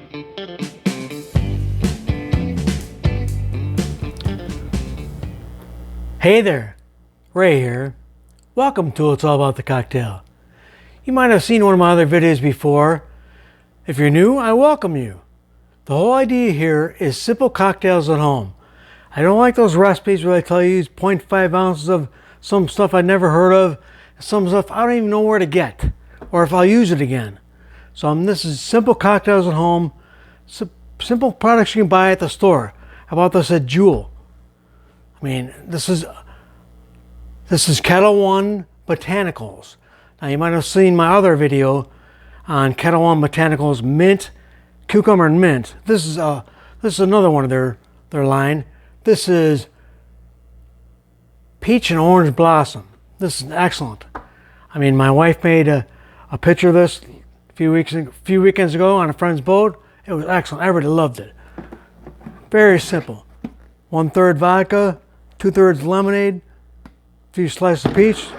Hey there, Ray here. Welcome to It's All About the Cocktail. You might have seen one of my other videos before. If you're new, I welcome you. The whole idea here is simple cocktails at home. I don't like those recipes where they tell you use 0.5 ounces of some stuff I've never heard of, some stuff I don't even know where to get, or if I'll use it again. So this is simple cocktails at home, simple products you can buy at the store. How about this at Jewel? I mean, this is Ketel One Botanicals. Now you might have seen my other video on Ketel One Botanicals mint, cucumber and mint. This is another one of their line. This is peach and orange blossom. This is excellent. I mean, my wife made a picture of this a few weekends ago on a friend's boat. It was excellent. Everybody loved it. Very simple. 1/3 vodka, 2/3 lemonade, a few slices of peach,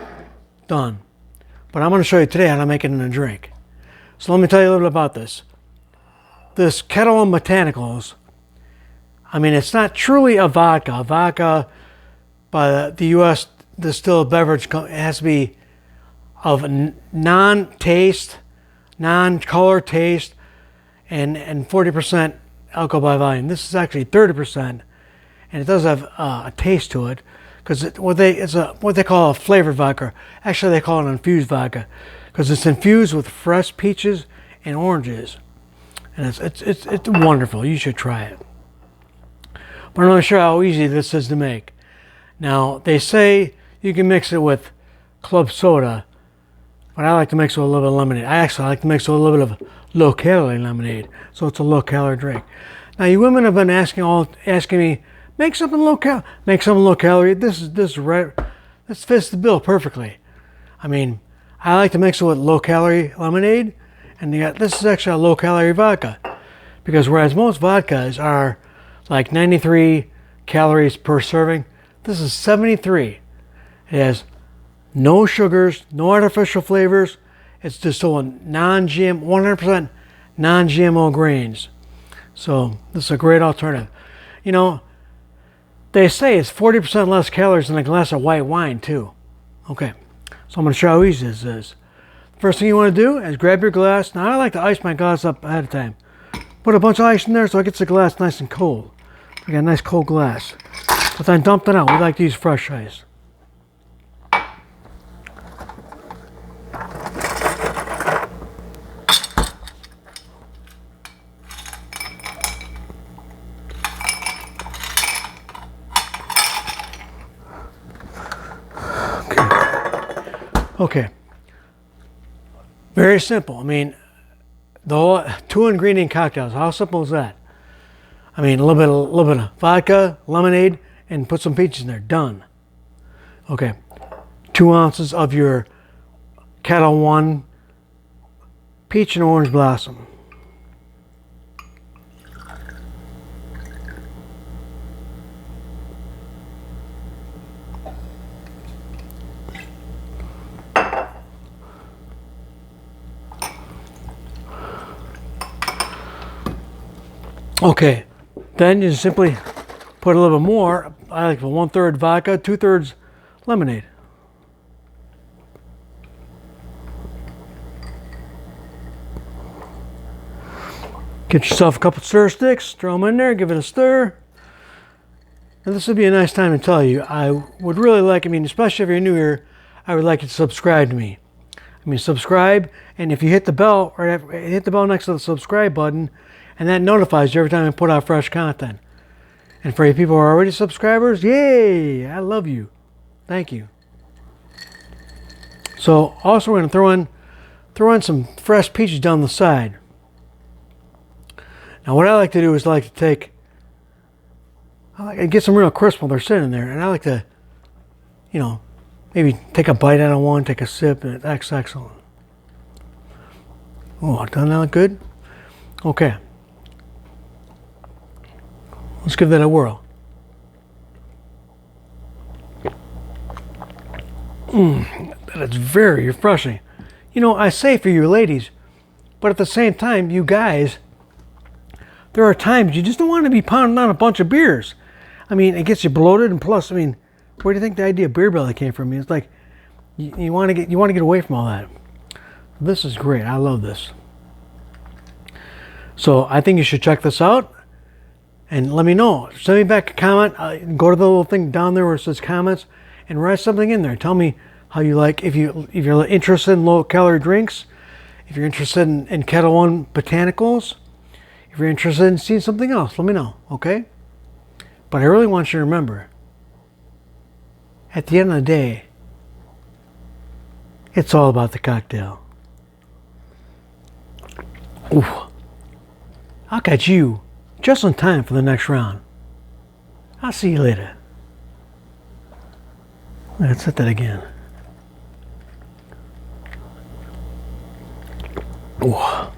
done. But I'm going to show you today how to make it in a drink. So let me tell you a little bit about this. This Ketel One Botanicals, I mean, it's not truly a vodka. A vodka by the U.S. distilled beverage, it has to be of non-taste, non-color taste, and 40% alcohol by volume. This is actually 30%. And it does have a taste to it, because it's what they call a flavored vodka. Actually, they call it an infused vodka, because it's infused with fresh peaches and oranges, and it's wonderful. You should try it. But I'm not sure how easy this is to make. Now they say you can mix it with club soda, but I like to mix it with a little bit of lemonade. I actually like to mix it with a little bit of low-calorie lemonade, so it's a low-calorie drink. Now you women have been asking me. Make something low calorie. This fits the bill perfectly. I mean, I like to mix it with low calorie lemonade, and this is actually a low calorie vodka, because whereas most vodkas are like 93 calories per serving, this is 73. It has no sugars, no artificial flavors. It's distilled non-GM, 100% non-GMO grains. So this is a great alternative. You know, they say it's 40% less calories than a glass of white wine, too. Okay, so I'm going to show you how easy this is. First thing you want to do is grab your glass. Now, I like to ice my glass up ahead of time. Put a bunch of ice in there so it gets the glass nice and cold. I got a nice cold glass. But then dump it out. We like to use fresh ice. Okay, very simple. I mean, the whole 2-ingredient cocktails. How simple is that? I mean, a little bit of vodka, lemonade, and put some peaches in there. Done. Okay, 2 ounces of your Ketel One peach and orange blossom. Okay, then you simply put a little bit more. I like 1/3 vodka, 2/3 lemonade. Get yourself a couple stir sticks, throw them in there, give it a stir. And this would be a nice time to tell you, I would really like, I mean, especially if you're new here, I would like you to subscribe to me. I mean, subscribe, and if you hit the bell, hit the bell next to the subscribe button, and that notifies you every time I put out fresh content. And for you people who are already subscribers, yay! I love you. Thank you. So also we're going to throw in some fresh peaches down the side. Now what I like to do is I like to get some real crisp while they're sitting there, and I like to, you know, maybe take a bite out of one, take a sip, and that's excellent. Oh, doesn't that look good? Okay. Let's give that a whirl. That is very refreshing. You know, I say for you ladies, but at the same time, you guys, there are times you just don't want to be pounding on a bunch of beers. I mean, it gets you bloated, and plus, I mean, where do you think the idea of beer belly came from? I mean, it's like you want to get away from all that. This is great. I love this. So I think you should check this out and let me know. Send me back a comment. Go to the little thing down there where it says comments and write something in there. Tell me how you like, if you're interested in low calorie drinks, if you're interested in Ketel One Botanicals, if you're interested in seeing something else, let me know, okay? But I really want you to remember, at the end of the day, it's all about the cocktail. Ooh. I'll catch you just in time for the next round. I'll see you later. Let's hit that again. Ooh.